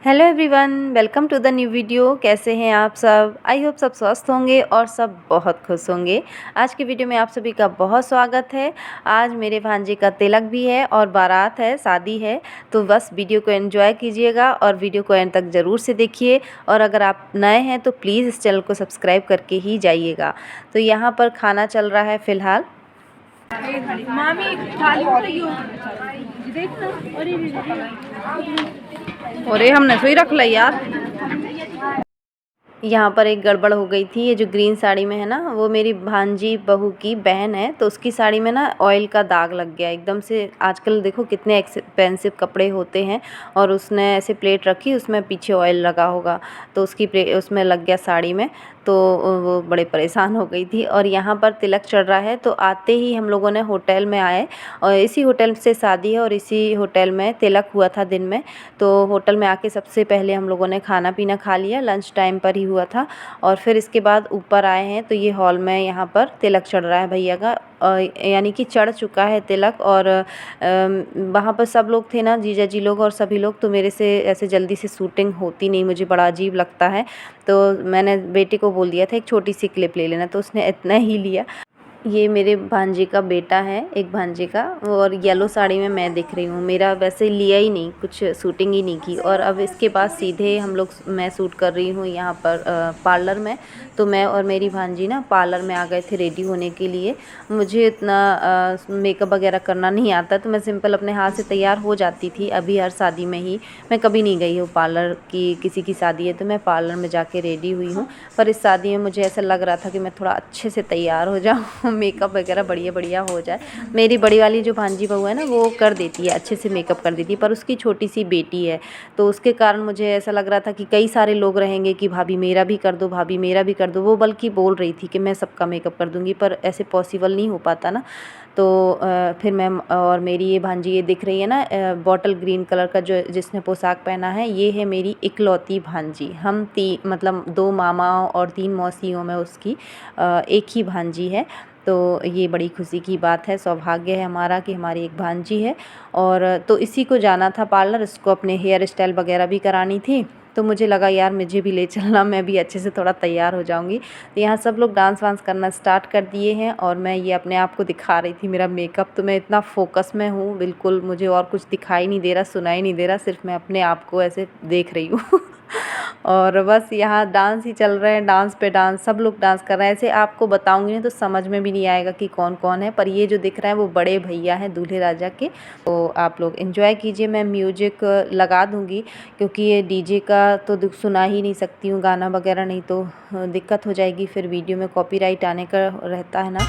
Hello everyone, welcome to the new video. कैसे हैं आप सब? आई होप सब स्वस्थ होंगे और सब बहुत खुश होंगे। आज की वीडियो में आप सभी का बहुत स्वागत है। आज मेरे भांजे का तिलक भी है और बारात है, शादी है। तो बस वीडियो को एंजॉय कीजिएगा और वीडियो को एंड तक ज़रूर से देखिए। और अगर आप नए हैं तो प्लीज़ इस चैनल को सब्सक्राइब करके ही जाइएगा। तो यहाँ पर खाना चल रहा है फ़िलहाल। अरे हमने सोई रख ली यार। यहाँ पर एक गड़बड़ हो गई थी। ये जो ग्रीन साड़ी में है ना, वो मेरी भांजी बहू की बहन है, तो उसकी साड़ी में ना ऑयल का दाग लग गया एकदम से। आजकल देखो कितने एक्सपेंसिव कपड़े होते हैं, और उसने ऐसे प्लेट रखी, उसमें पीछे ऑयल लगा होगा, तो उसकी उसमें लग गया साड़ी में। तो वो बड़े परेशान हो गई थी। और यहाँ पर तिलक चढ़ रहा है, तो आते ही हम लोगों ने होटल में आए, और इसी होटल से शादी है और इसी होटल में तिलक हुआ था दिन में। तो होटल में आके सबसे पहले हम लोगों ने खाना पीना खा लिया, लंच टाइम पर ही हुआ था। और फिर इसके बाद ऊपर आए हैं, तो ये हॉल में यहाँ पर तिलक चढ़ रहा है भैया का, यानी कि चढ़ चुका है तिलक। और वहाँ पर सब लोग थे ना, जीजा जी लोग और सभी लोग। तो मेरे से ऐसे जल्दी से शूटिंग होती नहीं, मुझे बड़ा अजीब लगता है। तो मैंने बेटे को बोल दिया था एक छोटी सी क्लिप ले लेना, तो उसने इतना ही लिया। ये मेरे भांजे का बेटा है, एक भांजे का, और येलो साड़ी में मैं दिख रही हूँ। मेरा वैसे लिया ही नहीं, कुछ शूटिंग ही नहीं की। और अब इसके बाद सीधे मैं शूट कर रही हूँ यहाँ पर पार्लर में। तो मैं और मेरी भांजी ना पार्लर में आ गए थे रेडी होने के लिए। मुझे इतना मेकअप वगैरह करना नहीं आता, तो मैं सिंपल अपने हाथ से तैयार हो जाती थी। अभी हर शादी में ही, मैं कभी नहीं गई हूँ पार्लर की, किसी की शादी है तो मैं पार्लर में जाके रेडी हुई हूँ। पर इस शादी में मुझे ऐसा लग रहा था कि मैं थोड़ा अच्छे से तैयार हो जाऊँ, मेकअप वगैरह बढ़िया बढ़िया हो जाए। मेरी बड़ी वाली जो भांजी बहू है ना, वो कर देती है, अच्छे से मेकअप कर देती है, पर उसकी छोटी सी बेटी है, तो उसके कारण मुझे ऐसा लग रहा था कि कई सारे लोग रहेंगे कि भाभी मेरा भी कर दो, भाभी मेरा भी कर दो। वो बल्कि बोल रही थी कि मैं सबका मेकअप कर दूँगी, पर ऐसे पॉसिबल नहीं हो पाता ना। तो फिर मैं और मेरी ये भांजी, ये दिख रही है ना बॉटल ग्रीन कलर का जो जिसने पोशाक पहना है, ये है मेरी इकलौती भांजी। हम मतलब 2 मामाओं और 3 मौसियों में उसकी एक ही भांजी है। तो ये बड़ी खुशी की बात है, सौभाग्य है हमारा कि हमारी एक भांजी है। और तो इसी को जाना था पार्लर, इसको अपने हेयर स्टाइल वगैरह भी करानी थी। तो मुझे लगा यार मुझे भी ले चलना, मैं भी अच्छे से थोड़ा तैयार हो जाऊंगी। तो यहाँ सब लोग डांस वांस करना स्टार्ट कर दिए हैं, और मैं ये अपने आप को दिखा रही थी मेरा मेकअप। तो मैं इतना फोकस में हूँ, बिल्कुल मुझे और कुछ दिखाई नहीं दे रहा, सुनाई नहीं दे रहा, सिर्फ मैं अपने आप को ऐसे देख रही हूँ। और बस यहाँ डांस ही चल रहे हैं, डांस पे डांस, सब लोग डांस कर रहे हैं। ऐसे आपको बताऊंगी ना तो समझ में भी नहीं आएगा कि कौन कौन है, पर ये जो दिख रहा है वो बड़े भैया हैं दूल्हे राजा के। तो आप लोग एंजॉय कीजिए। मैं म्यूजिक लगा दूंगी, क्योंकि ये डीजे का तो सुना ही नहीं सकती हूँ गाना वगैरह, नहीं तो दिक्कत हो जाएगी, फिर वीडियो में कॉपीराइट आने का रहता है ना।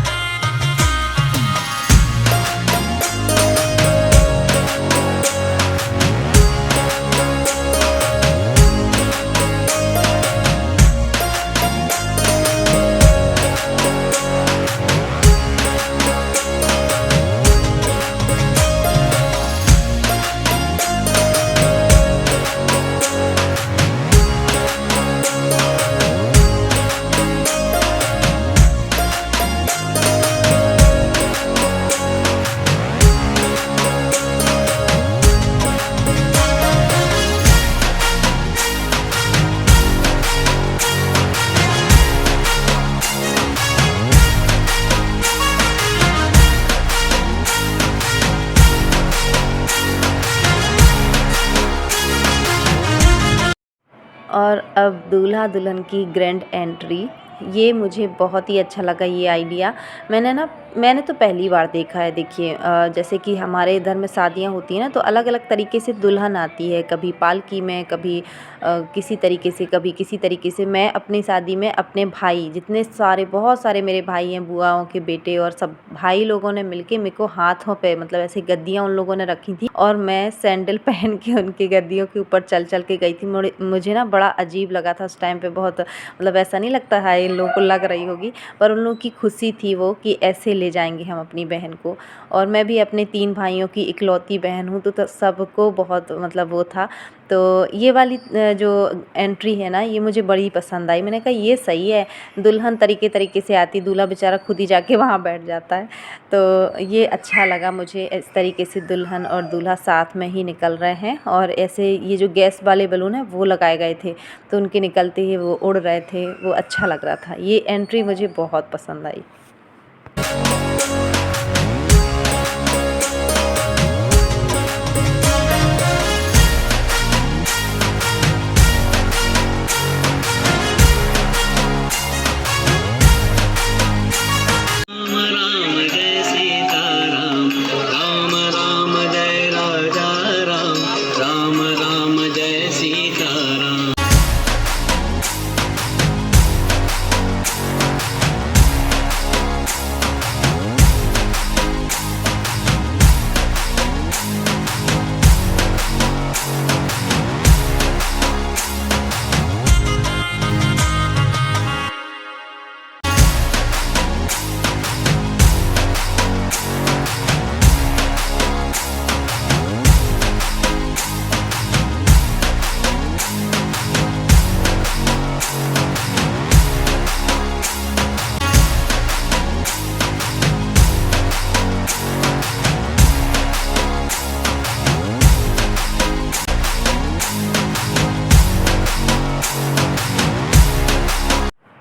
और अब दूल्हा दुल्हन की ग्रैंड एंट्री। ये मुझे बहुत ही अच्छा लगा ये आइडिया। मैंने तो पहली बार देखा है। देखिए जैसे कि हमारे इधर में शादियाँ होती हैं ना, तो अलग अलग तरीके से दुल्हन आती है, कभी पालकी में, कभी किसी तरीके से, कभी किसी तरीके से। मैं अपनी शादी में अपने भाई, जितने सारे बहुत सारे मेरे भाई हैं, बुआओं के बेटे, और सब भाई लोगों ने मिलके मेरे को हाथों पे, मतलब ऐसे गद्दियाँ उन लोगों ने रखी थी, और मैं सैंडल पहन के उनकी गद्दियों के ऊपर चल चल के गई थी। मुझे ना बड़ा अजीब लगा था उस टाइम पे, बहुत, मतलब ऐसा नहीं लगता है इन लोगों को लग रही होगी, पर उन लोगों की खुशी थी वो कि ऐसे ले जाएंगे हम अपनी बहन को। और मैं भी अपने 3 भाइयों की इकलौती बहन हूँ, तो सबको बहुत मतलब वो था। तो ये वाली जो एंट्री है ना, ये मुझे बड़ी पसंद आई। मैंने कहा ये सही है, दुल्हन तरीके तरीके से आती, दूल्हा बेचारा खुद ही जाके वहाँ बैठ जाता है। तो ये अच्छा लगा मुझे, इस तरीके से दुल्हन और दूल्हा साथ में ही निकल रहे हैं। और ऐसे ये जो गैस वाले बलून है वो लगाए गए थे, तो उनके निकलते ही वो उड़ रहे थे, वो अच्छा लग रहा था। ये एंट्री मुझे बहुत पसंद आई।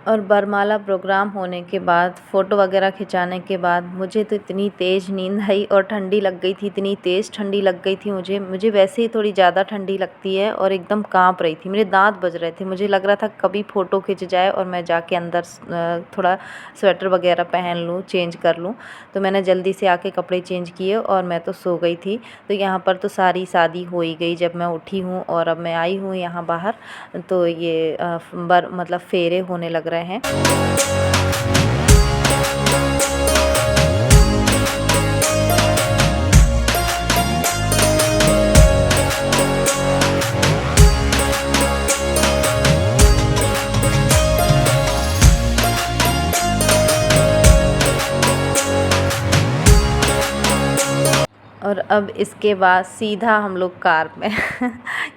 और वरमाला प्रोग्राम होने के बाद फ़ोटो वगैरह खिंचाने के बाद मुझे तो इतनी तेज़ नींद आई और ठंडी लग गई थी, इतनी तेज़ ठंडी लग गई थी मुझे वैसे ही थोड़ी ज़्यादा ठंडी लगती है, और एकदम काँप रही थी, मेरे दांत बज रहे थे। मुझे लग रहा था कभी फ़ोटो खिंच जाए और मैं जाके अंदर थोड़ा स्वेटर वगैरह पहन लूँ, चेंज कर लूँ। तो मैंने जल्दी से आके कपड़े चेंज किए और मैं तो सो गई थी। तो यहाँ पर तो सारी शादी हो ही गई जब मैं उठी हूँ, और अब मैं आई हूँ यहाँ बाहर। तो ये मतलब फेरे होने लग रहे हैं। और अब इसके बाद सीधा हम लोग कार में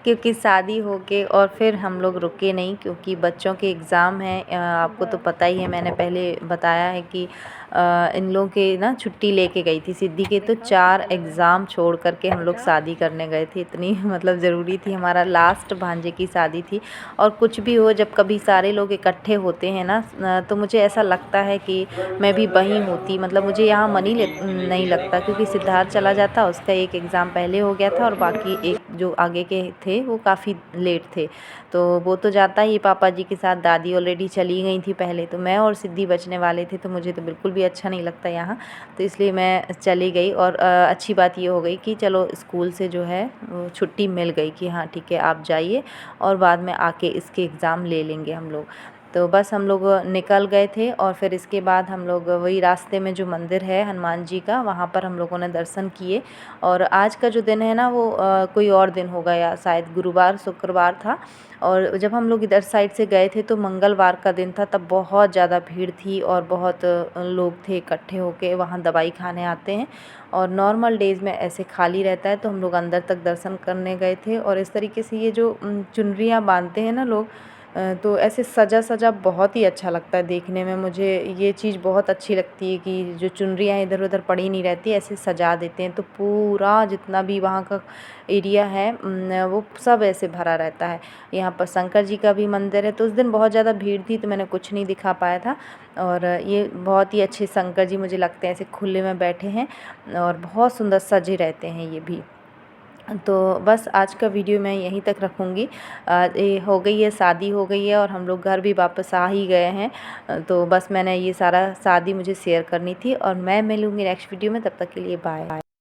क्योंकि शादी हो के और फिर हम लोग रुके नहीं, क्योंकि बच्चों के एग्ज़ाम हैं। आपको तो पता ही है, मैंने पहले बताया है कि इन लोगों के ना छुट्टी लेके गई थी सिद्धि के, तो 4 एग्ज़ाम छोड़ करके हम लोग शादी करने गए थे। इतनी मतलब ज़रूरी थी, हमारा लास्ट भांजे की शादी थी। और कुछ भी हो, जब कभी सारे लोग इकट्ठे होते हैं ना, तो मुझे ऐसा लगता है कि मैं भी वहीं होती। मतलब मुझे यहाँ मन ही नहीं लगता, क्योंकि सिद्धार्थ चला जाता, उसका एक एग्ज़ाम पहले हो गया था और बाकी एक जो आगे के थे वो काफ़ी लेट थे, तो वो तो जाता ही पापा जी के साथ। दादी ऑलरेडी चली गई थी पहले, तो मैं और सिद्धि बचने वाले थे। तो मुझे तो बिल्कुल भी अच्छा नहीं लगता यहाँ, तो इसलिए मैं चली गई। और अच्छी बात ये हो गई कि चलो स्कूल से जो है वो छुट्टी मिल गई कि हाँ ठीक है आप जाइए, और बाद में आके इसके एग्ज़ाम ले लेंगे हम लोग। तो बस हम लोग निकल गए थे, और फिर इसके बाद हम लोग वही रास्ते में जो मंदिर है हनुमान जी का, वहाँ पर हम लोगों ने दर्शन किए। और आज का जो दिन है ना, वो कोई और दिन होगा, या शायद गुरुवार शुक्रवार था। और जब हम लोग इधर साइड से गए थे तो मंगलवार का दिन था, तब बहुत ज़्यादा भीड़ थी और बहुत लोग थे इकट्ठे होके वहाँ दवाई खाने आते हैं। और नॉर्मल डेज़ में ऐसे खाली रहता है, तो हम लोग अंदर तक दर्शन करने गए थे। और इस तरीके से ये जो चुनरियाँ बांधते हैं ना लोग, तो ऐसे सजा सजा बहुत ही अच्छा लगता है देखने में। मुझे ये चीज़ बहुत अच्छी लगती है कि जो चुनरियाँ इधर उधर पड़ी नहीं रहती, ऐसे सजा देते हैं, तो पूरा जितना भी वहाँ का एरिया है वो सब ऐसे भरा रहता है। यहाँ पर शंकर जी का भी मंदिर है, तो उस दिन बहुत ज़्यादा भीड़ थी, तो मैंने कुछ नहीं दिखा पाया था। और ये बहुत ही अच्छे शंकर जी मुझे लगते हैं ऐसे खुले में बैठे हैं, और बहुत सुंदर सजे रहते हैं ये भी। तो बस आज का वीडियो मैं यहीं तक रखूँगी। ये हो गई है, शादी हो गई है, और हम लोग घर भी वापस आ ही गए हैं। तो बस मैंने ये सारा शादी मुझे शेयर करनी थी, और मैं मिलूँगी नेक्स्ट वीडियो में। तब तक के लिए बाय।